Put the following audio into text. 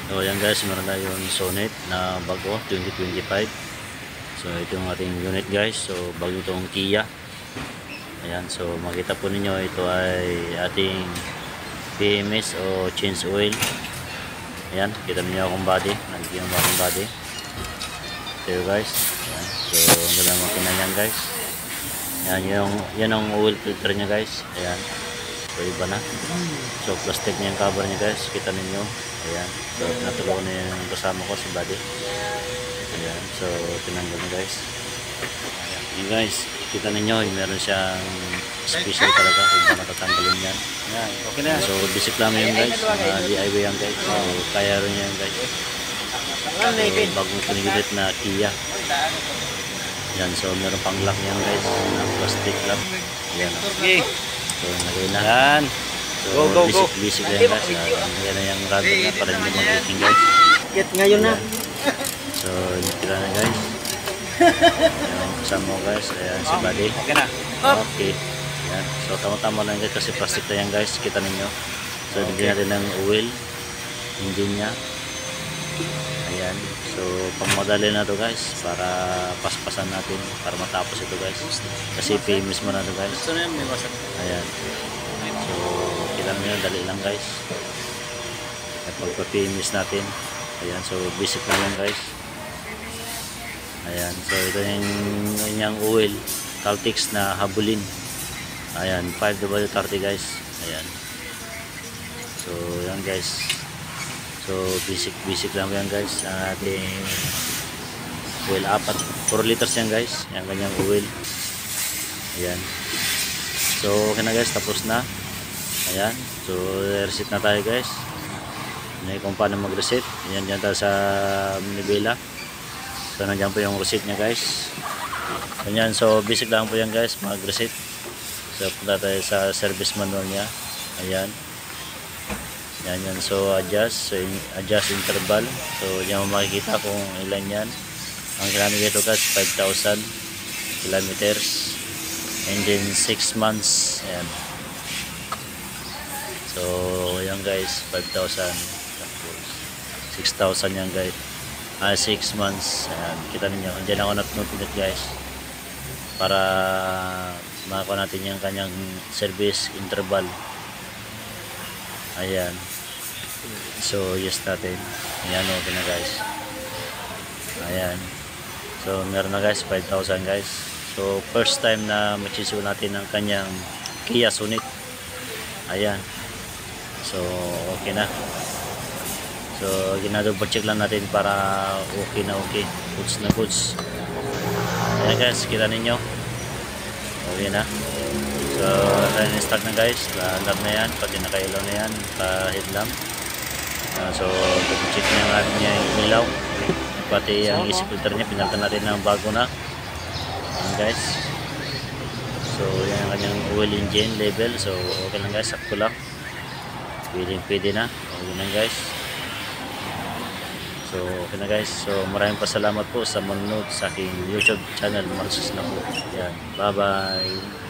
So ayan guys, meron tayong Sonet na bago 2025. So ito yung ating unit guys. So bago itong Kia. Ayan, so makita po ninyo ito ay ating PMS o change oil. Ayan, kita niyo akong body, nagiging akong body. Ito guys. Ayan, so ang ganda makina niyan guys. Ayan, yan ang oil filter niya guys. Ayan. So iba na. So plastic niya yung cover niya guys, kita ninyo. Ayan, so natulungan na yung kasama ko sa body. Ayan, so tinanggal na guys. Ayan guys, kita ninyo, meron siyang special talaga kung paano tatanggalin yan. Ayan, okay na. So basic lang yan guys, DIY yan guys. So kaya rin yan guys. So bagong pinigilit na Kia. Ayan, so meron pang lock yan guys, na plastic lock. Ayan. So nagay na. Ayan. So basic lang guys. Yan na yung rubber na para hindi mag-leaking guys. Get ngayon na. So tira na guys. Yung kasama mo guys. Ayan si body. Okay na. Okay. Ayan. So tama-tama lang guys kasi plastic na yan guys. Kita ninyo. So bigyan natin ng oil. Engine nya. Ayan. So pangmadali na to guys. Para paspasan natin. Para matapos ito guys. Kasi famous mo na to guys. Ayan. So kita nyo, dali lang guys. At pagpa-PMS natin. Ayan, so basic lang yan guys. Ayan, so ito yung oil Caltex na Habulin. Ayan, 5W30 guys. Ayan. So yan guys. So basic lang yan guys. Ang ating oil 4 liters yan guys. Yan kanyang oil. Ayan. So okay na guys, tapos na. Ayan, so reset na tayo guys. Yan kung paano mag-reset. Yan dyan tayo sa Manibela. So nandiyan po yung reset nya guys. Ganyan, so basic lang po yan guys, mag-reset. So punta tayo sa service manual nya. Ayan. Yan, so adjust. So adjust interval. So yan mo makikita kung ilan yan. Ang kilometer ito guys, 5,000 kilometers. And then 6 months. Ayan. So yan guys, 5,000 6,000 yan guys. 6 months. Ayan, kita ninyo. Andiyan ako nat-note guys. Para makakuha natin yung kanyang service interval. Ayan. So yes natin. Ayan, okay na guys. Ayan. So meron na guys, 5,000 guys. So first time na machiso natin ang kanyang Kia Sonet. Ayan. So okay na. So ginadouble check lang natin para okay na okay. Goods na goods. Ayan guys, kita ninyo. Okay na. So start na guys. Alarm na yan. Pati nakailaw na yan. Pa-headlamp. So check na natin niya yung ilaw. Pati ang AC filter niya. Pinalitan natin ng bago na. Ayan guys. So yan ang kanyang oil engine level. So okay lang guys. Sakto lang. Pwede na. Okay na guys. So okay na guys. So maraming pasalamat po sa manonood sa aking YouTube channel. Marsus na po. Yan. Bye bye.